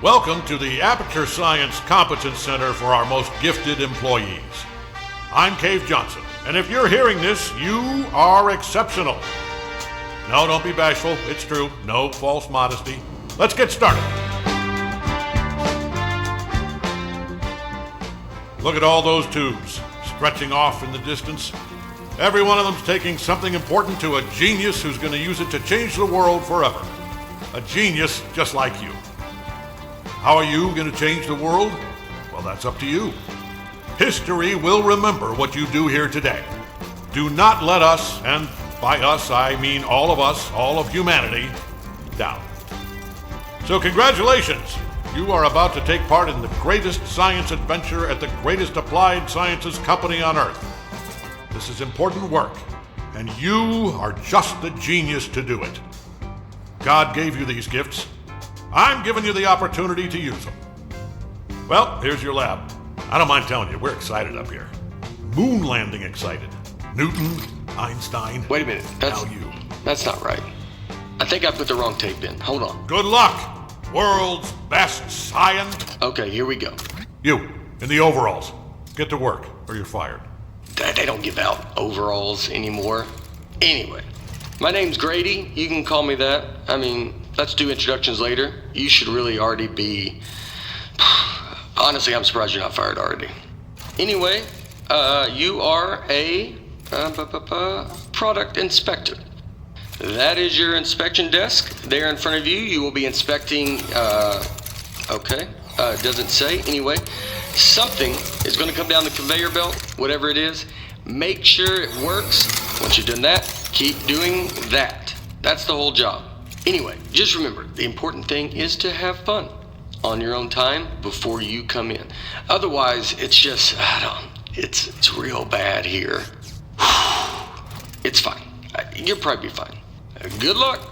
Welcome to the Aperture Science Competence Center for our most gifted employees. I'm Cave Johnson, and if you're hearing this, you are exceptional. No, don't be bashful. It's true. No false modesty. Let's get started. Look at all those tubes stretching off in the distance. Every one of them's taking something important to a genius who's going to use it to change the world forever. A genius just like you. How are you going to change the world? Well, that's up to you. History will remember what you do here today. Do not let us, and by us I mean all of us, all of humanity, down. So congratulations! You are about to take part in the greatest science adventure at the greatest applied sciences company on Earth. This is important work, and you are just the genius to do it. God gave you these gifts. I'm giving you the opportunity to use them. Well, here's your lab. I don't mind telling you, we're excited up here. Moon landing excited. Newton, Einstein. Wait a minute. That's not right. I think I put the wrong tape in. Hold on. Good luck, world's best science. Okay, here we go. You, in the overalls. Get to work, or you're fired. They don't give out overalls anymore. Anyway, my name's Grady. You can call me that. I mean, let's do introductions later. You should really already be... Honestly, I'm surprised you're not fired already. Anyway, you are a product inspector. That is your inspection desk. There in front of you, you will be inspecting, doesn't say. Anyway, something is going to come down the conveyor belt, whatever it is. Make sure it works. Once you've done that, keep doing that. That's the whole job. Anyway, just remember, the important thing is to have fun on your own time before you come in. Otherwise, it's just, it's real bad here. It's fine. You'll probably be fine. Good luck.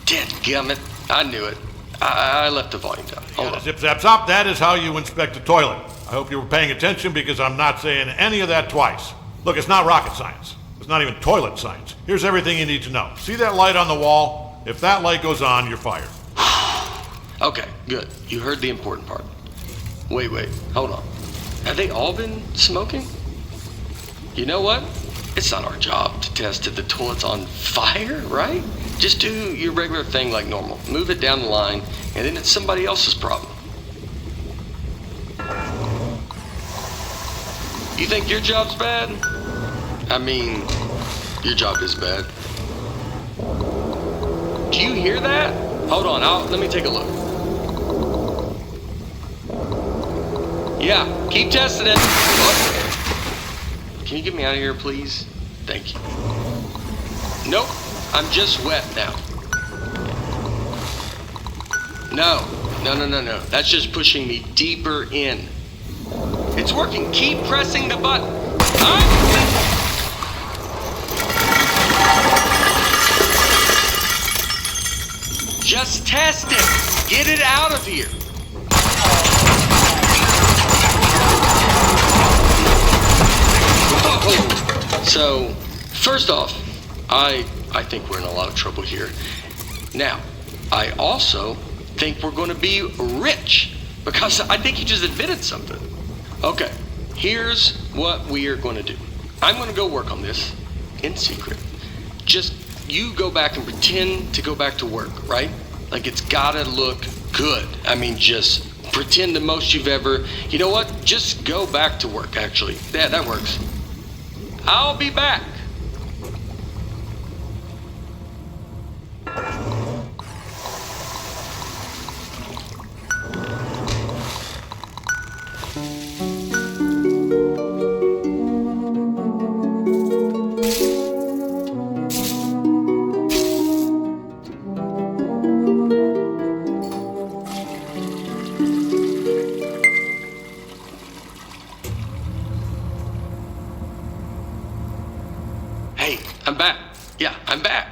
Dadgummit, I knew it. I left the volume down. Hold on. Zip, zap, zop. That is how you inspect a toilet. I hope you were paying attention because I'm not saying any of that twice. Look, it's not rocket science. It's not even toilet science. Here's everything you need to know. See that light on the wall? If that light goes on, you're fired. Okay, good. You heard the important part. Wait, hold on. Have they all been smoking? You know what? It's not our job to test if the toilet's on fire, right? Just do your regular thing like normal. Move it down the line, and then it's somebody else's problem. You think your job's bad? I mean, your job is bad. Do you hear that? Hold on, let me take a look. Yeah, keep testing it. Oh. Can you get me out of here, please? Thank you. Nope, I'm just wet now. No. That's just pushing me deeper in. It's working. Keep pressing the button. Just test it. Get it out of here. So, first off, I think we're in a lot of trouble here. Now, I also think we're going to be rich because I think you just admitted something. Okay, here's what we are going to do. I'm going to go work on this in secret. Just you go back and pretend to go back to work, right? Like it's got to look good. I mean, just pretend the most you've ever... You know what? Just go back to work, actually. Yeah, that works. I'll be back. Hey, I'm back. Yeah, I'm back.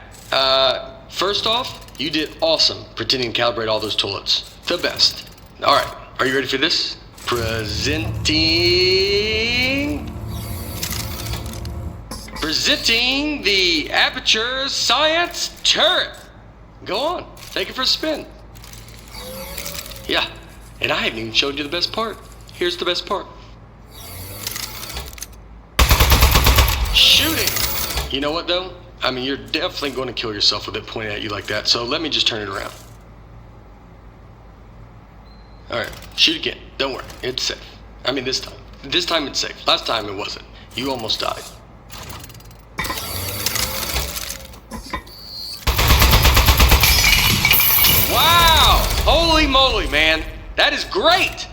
First off, you did awesome pretending to calibrate all those toilets. The best. All right, are you ready for this? Presenting the Aperture Science Turret. Go on, take it for a spin. Yeah, and I haven't even showed you the best part. Here's the best part. Shooting! You know what though? I mean, you're definitely going to kill yourself with it pointing at you like that, so let me just turn it around. Alright, shoot again. Don't worry, it's safe. I mean, this time. This time it's safe. Last time it wasn't. You almost died. Wow! Holy moly, man. That is great!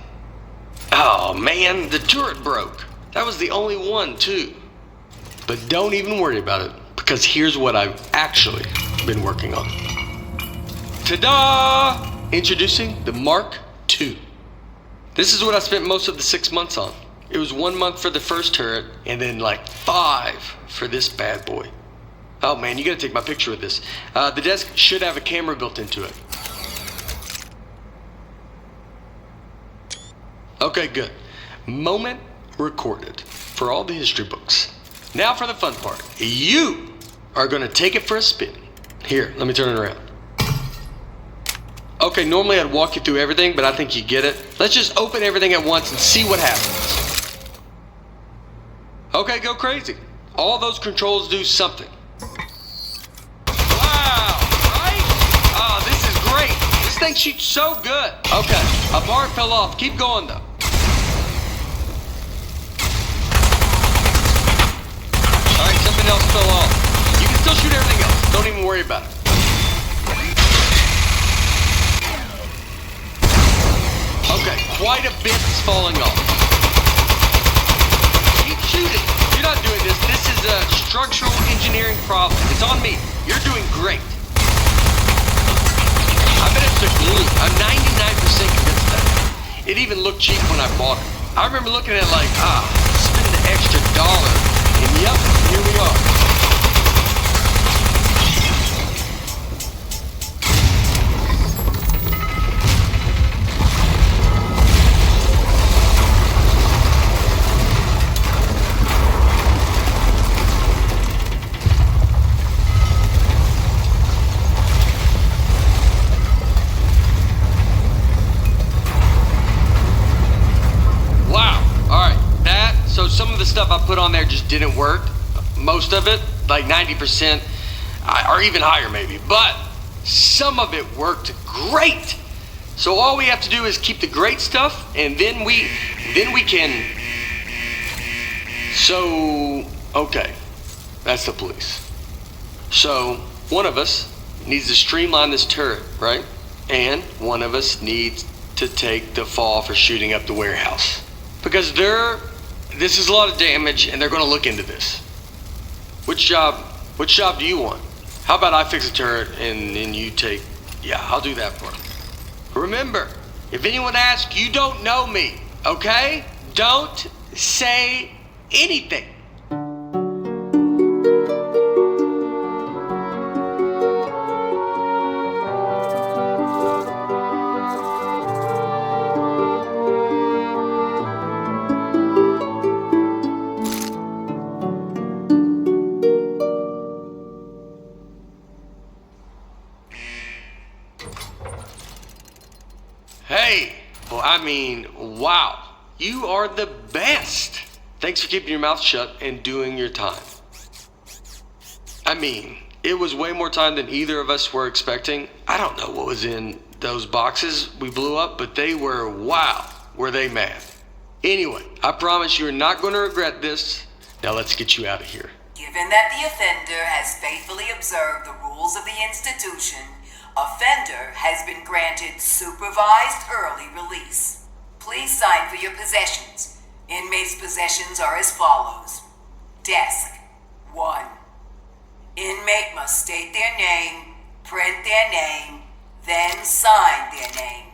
Oh, man, the turret broke. That was the only one, too. But don't even worry about it, because here's what I've actually been working on. Ta-da! Introducing the Mark II. This is what I spent most of the 6 months on. It was 1 month for the first turret, and then like 5 for this bad boy. Oh man, you gotta take my picture with this. The desk should have a camera built into it. Okay, good. Moment recorded for all the history books. Now for the fun part. You are gonna take it for a spin. Here, let me turn it around. Okay, normally I'd walk you through everything, but I think you get it. Let's just open everything at once and see what happens. Okay, go crazy. All those controls do something. Wow, right? Oh, this is great. This thing shoots so good. Okay, a bar fell off. Keep going though. Alright, something else fell off. You can still shoot everything else. Don't even worry about it. Okay, quite a bit is falling off. Keep shooting. You're not doing this. This is a structural engineering problem. It's on me. You're doing great. I bet it's the glue. I'm 99% convinced that. It even looked cheap when I bought it. I remember looking at it like, spending the extra dollar. And yep, here we are. Some of the stuff I put on there just didn't work. Most of it, like 90%, or even higher maybe. But some of it worked great. So all we have to do is keep the great stuff, and then we can. So okay, that's the police. So one of us needs to streamline this turret, right? And one of us needs to take the fall for shooting up the warehouse because this is a lot of damage, and they're going to look into this. Which job do you want? How about I fix a turret, and then you take... Yeah, I'll do that part. Remember, if anyone asks, you don't know me, okay? Don't say anything. Hey, well, I mean, wow. You are the best. Thanks for keeping your mouth shut and doing your time. I mean, it was way more time than either of us were expecting. I don't know what was in those boxes we blew up, but they were, wow, were they mad. Anyway, I promise you're not going to regret this. Now let's get you out of here. Given that the offender has faithfully observed the rules of the institution, offender has been granted supervised early release. Please sign for your possessions. Inmates' possessions are as follows. Desk 1. Inmate must state their name, print their name, then sign their name.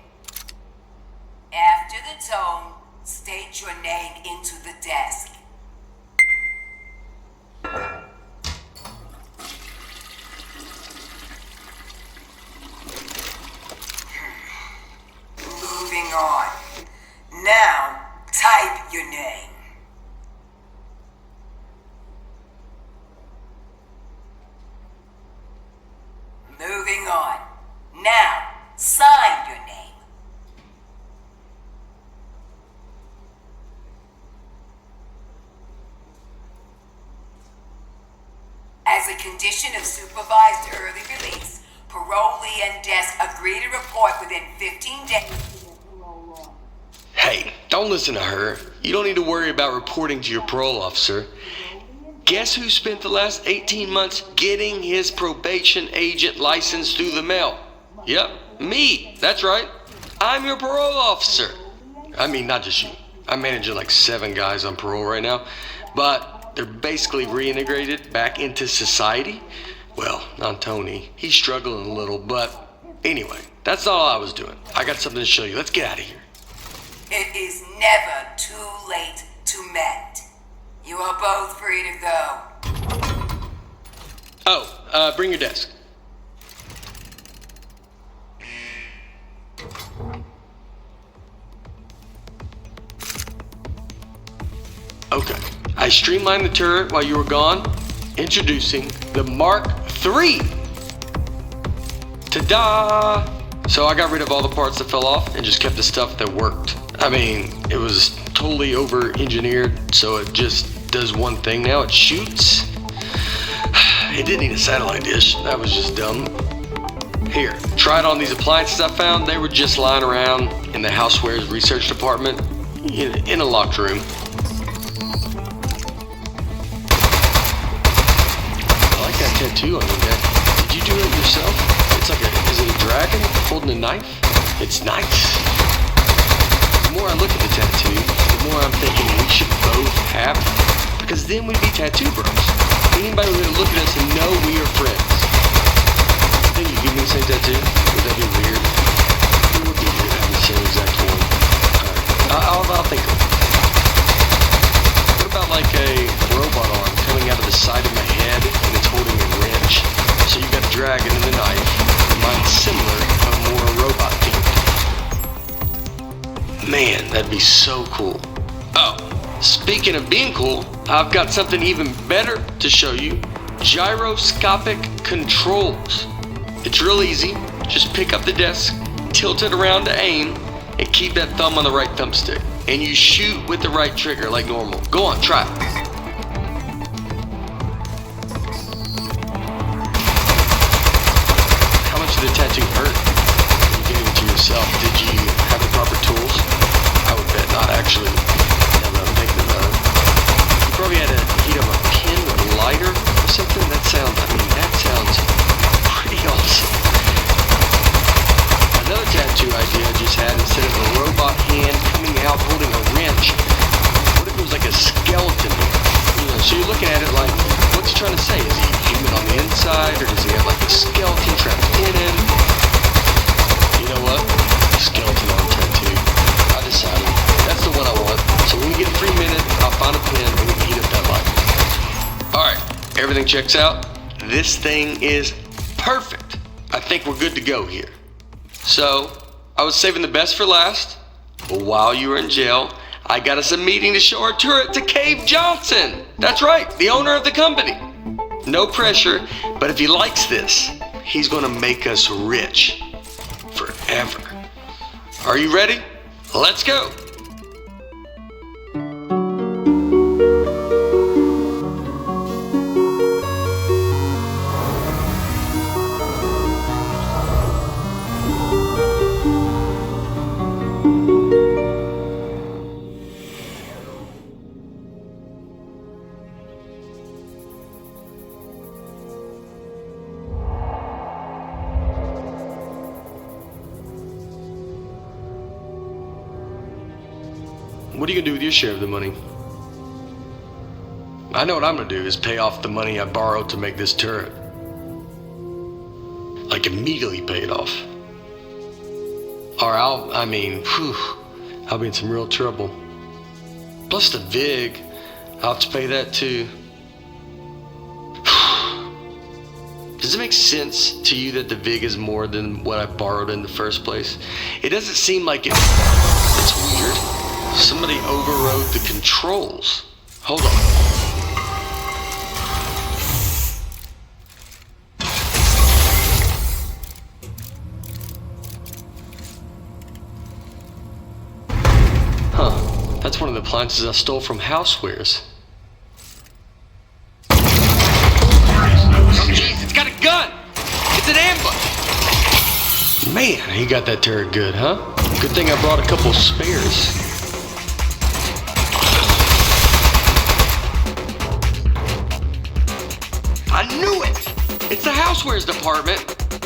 After the tone, state your name into the desk. Moving on. Now, type your name. Moving on. Now, sign your name. As a condition of supervised early release, parolee and desk agree to report within 15 days. Hey, don't listen to her. You don't need to worry about reporting to your parole officer. Guess who spent the last 18 months getting his probation agent license through the mail? Yep, me. That's right. I'm your parole officer. I mean, not just you. I'm managing like 7 guys on parole right now, but they're basically reintegrated back into society. Well, not Tony. He's struggling a little, but anyway, that's not all I was doing. I got something to show you. Let's get out of here. It is never too late to mend. You are both free to go. Oh, bring your desk. Okay, I streamlined the turret while you were gone. Introducing the Mark III. Ta-da! So I got rid of all the parts that fell off and just kept the stuff that worked. I mean, it was totally over-engineered, so it just does one thing now. It shoots. It didn't need a satellite dish. That was just dumb. Here, try it on these appliances I found. They were just lying around in the housewares research department in a locked room. I like that tattoo on your neck. Did you do it yourself? It's like is it a dragon holding a knife? It's nice. The more I look at the tattoo, the more I'm thinking we should both have it. Because then we'd be tattoo bros. Anybody would look at us and know we are friends. I think you give me the same tattoo? Would that be weird? It would be weird having the same exact one. Alright, I'll think of it. What about like a robot arm coming out of the side of my head and it's holding a wrench? So you got a dragon and a knife. Mine's similar, but more robot themed. Man, that'd be so cool. Oh, speaking of being cool, I've got something even better to show you. Gyroscopic controls. It's real easy. Just pick up the desk, tilt it around to aim, and keep that thumb on the right thumbstick. And you shoot with the right trigger like normal. Go on, try it. How much did the tattoo hurt? You gave it to yourself. Did you have the proper tools? I would bet not, actually. Now that I'm thinking about it. You probably had to heat up a pin with a lighter or something. That sounds pretty awesome. Another tattoo idea I just had, instead of a robot hand coming out holding a wrench, what if it was like a skeleton? You know, so you're looking at it like, what's he trying to say? Is he human on the inside, or does he have like a skeleton trapped in him? You know what? Skeleton arm tattoo. I decided. That's the one I want. So when we get a free minute, I'll find a pen and we can heat up that light. Alright, everything checks out. This thing is perfect. I think we're good to go here. So, I was saving the best for last, but while you were in jail, I got us a meeting to show our turret to Cave Johnson. That's right, the owner of the company. No pressure, but if he likes this, he's gonna make us rich. Forever. Are you ready? Let's go. what are you gonna do with your share of the money? I know what I'm gonna do is pay off the money I borrowed to make this turret. Like immediately pay it off. Or I'll be in some real trouble. Plus the VIG, I'll have to pay that too. Does it make sense to you that the VIG is more than what I borrowed in the first place? It doesn't seem like it. It's weird. Somebody overrode the controls. Hold on. Huh. That's one of the appliances I stole from Housewares. Oh, jeez, it's got a gun! It's an ambush! Man, he got that turret good, huh? Good thing I brought a couple spares. I knew it! It's the Housewares department!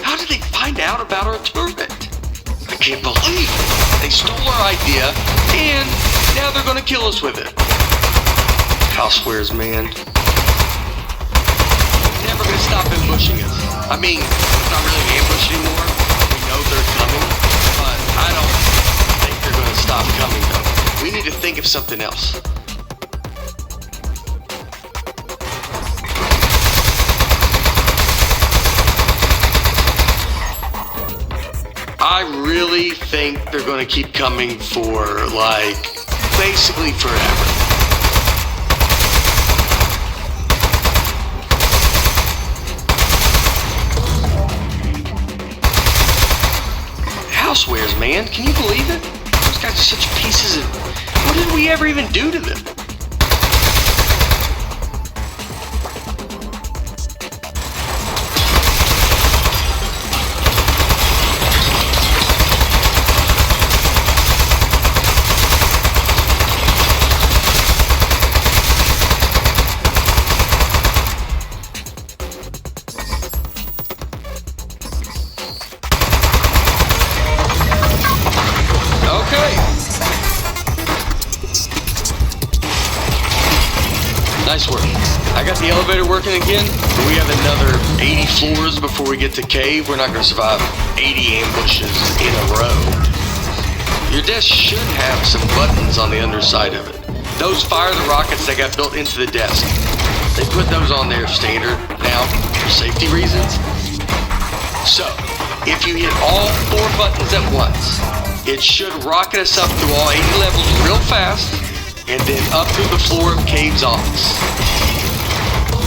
How did they find out about our turret? I can't believe it! They stole our idea, and now they're gonna kill us with it. Housewares, man. Never gonna stop ambushing us. I mean, it's not really an ambush anymore. We know they're coming, but I don't think they're gonna stop coming though. We need to think of something else. I really think they're gonna keep coming for, like, basically forever. Housewares, man. Can you believe it? Those guys are such pieces of... What did we ever even do to them? Nice work. I got the elevator working again, but we have another 80 floors before we get to cave. We're not going to survive 80 ambushes in a row. Your desk should have some buttons on the underside of it. Those fire the rockets that got built into the desk. They put those on there standard now for safety reasons. So, if you hit all 4 buttons at once, it should rocket us up through all 80 levels real fast, and then up through the floor of Cave's office.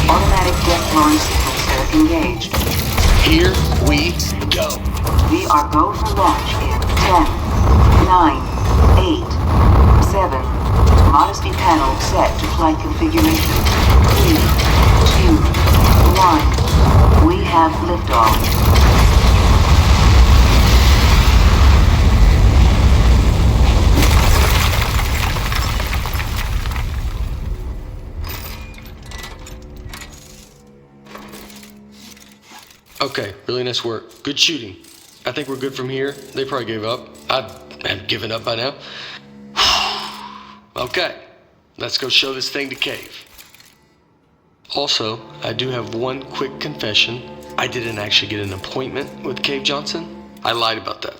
Automatic death line sequencer engaged. Here we go. We are go for launch in 10, 9, 8, 7. Modesty panel set to flight configuration. 3, 2, 1. We have liftoff. Okay, really nice work. Good shooting. I think we're good from here. They probably gave up. I'd have given up by now. Okay, let's go show this thing to Cave. Also, I do have one quick confession. I didn't actually get an appointment with Cave Johnson. I lied about that.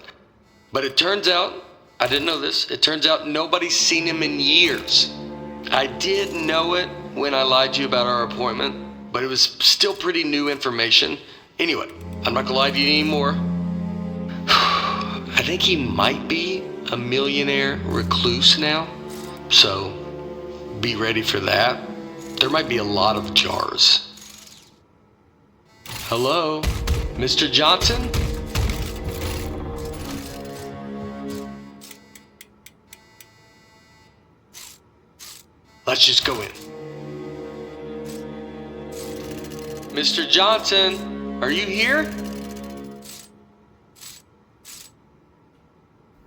But it turns out, I didn't know this, it turns out nobody's seen him in years. I did know it when I lied to you about our appointment, but it was still pretty new information. Anyway, I'm not gonna lie to you anymore. I think he might be a millionaire recluse now. So, be ready for that. There might be a lot of jars. Hello, Mr. Johnson? Let's just go in. Mr. Johnson? Are you here?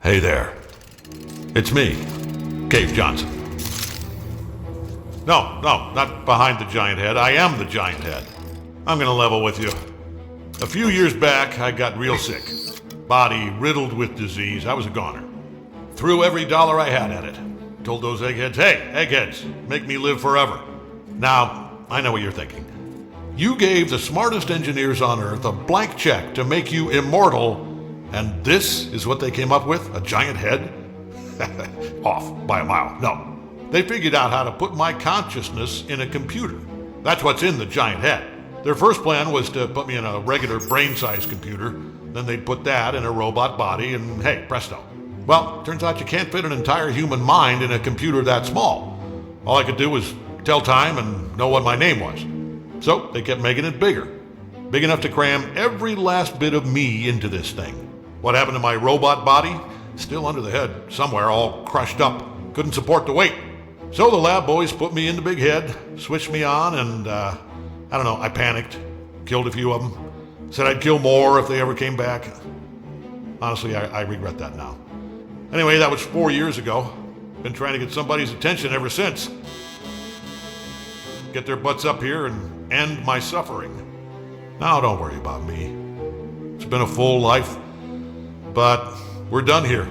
Hey there. It's me, Cave Johnson. No, not behind the giant head. I am the giant head. I'm gonna level with you. A few years back, I got real sick. Body riddled with disease. I was a goner. Threw every dollar I had at it. Told those eggheads, hey, eggheads, make me live forever. Now, I know what you're thinking. You gave the smartest engineers on Earth a blank check to make you immortal, and this is what they came up with? A giant head? Off by a mile. No. They figured out how to put my consciousness in a computer. That's what's in the giant head. Their first plan was to put me in a regular brain-sized computer, then they'd put that in a robot body, and hey, presto. Well, turns out you can't fit an entire human mind in a computer that small. All I could do was tell time and know what my name was. So they kept making it bigger. Big enough to cram every last bit of me into this thing. What happened to my robot body? Still under the head, somewhere, all crushed up. Couldn't support the weight. So the lab boys put me in the big head, switched me on, and I don't know, I panicked. Killed a few of them. Said I'd kill more if they ever came back. Honestly, I regret that now. Anyway, that was 4 years ago. Been trying to get somebody's attention ever since. Get their butts up here and end my suffering. Now don't worry about me. It's been a full life, but we're done here.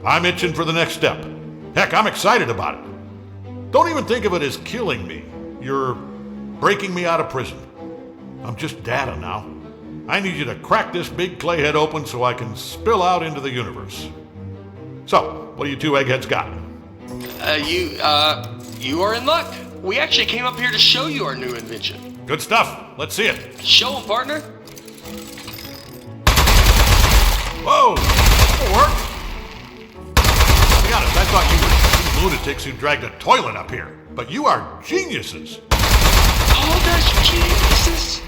I'm itching for the next step. Heck, I'm excited about it. Don't even think of it as killing me. You're breaking me out of prison. I'm just data now. I need you to crack this big clay head open so I can spill out into the universe. So, what do you two eggheads got? You are in luck. We actually came up here to show you our new invention. Good stuff. Let's see it. Show 'em, partner. Whoa! That'll work. To be honest, I thought you were two lunatics who dragged a toilet up here. But you are geniuses. Called us geniuses?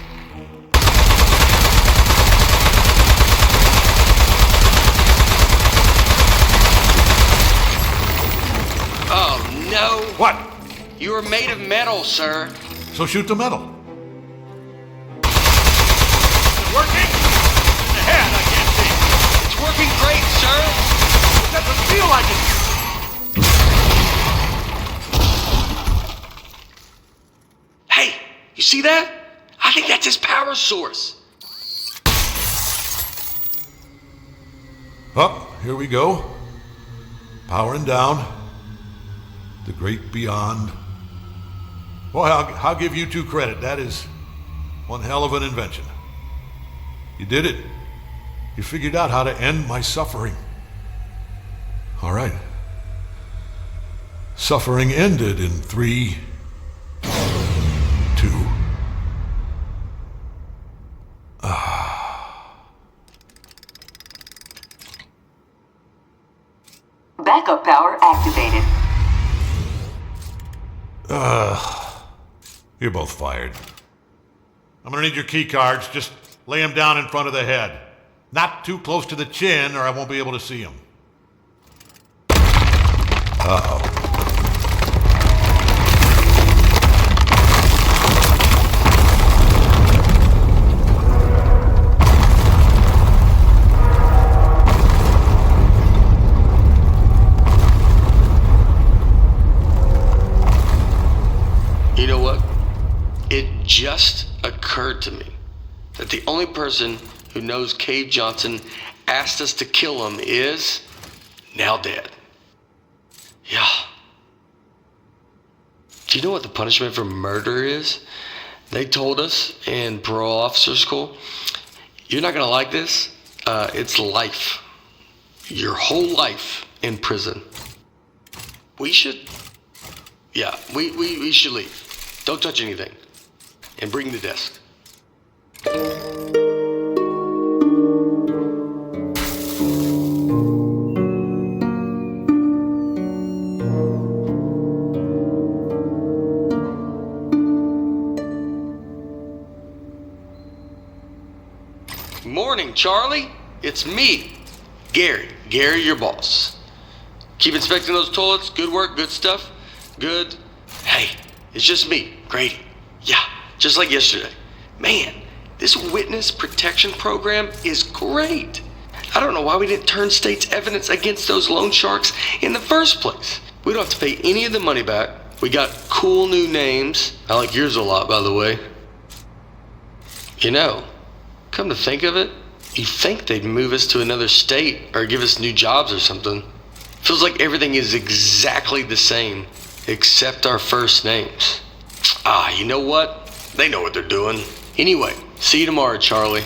Oh, no. What? You are made of metal, sir. So shoot the metal. Is it working? In the head, I can't see. It's working great, sir. It doesn't feel like it. Hey, you see that? I think that's his power source. Up, here we go. Powering down. The great beyond. Well, I'll give you two credit. That is one hell of an invention. You did it. You figured out how to end my suffering. All right. Suffering ended in 3, 2. Backup power activated. You're both fired. I'm gonna need your key cards. Just lay them down in front of the head. Not too close to the chin or I won't be able to see them. Uh-oh. You know what? It just occurred to me that the only person who knows Cave Johnson asked us to kill him is now dead. Yeah. Do you know what the punishment for murder is? They told us in parole officer school, you're not gonna like this. It's life. Your whole life in prison. We should leave. Don't touch anything. And bring the desk. Morning, Charlie. It's me, Gary. Gary, your boss. Keep inspecting those toilets. Good work, good stuff. Good. Hey, it's just me, Grady. Yeah, just like yesterday. Man, this witness protection program is great. I don't know why we didn't turn state's evidence against those loan sharks in the first place. We don't have to pay any of the money back. We got cool new names. I like yours a lot, by the way. You know, come to think of it, you'd think they'd move us to another state or give us new jobs or something. Feels like everything is exactly the same, except our first names. Ah, you know what? They know what they're doing. Anyway, see you tomorrow, Charlie.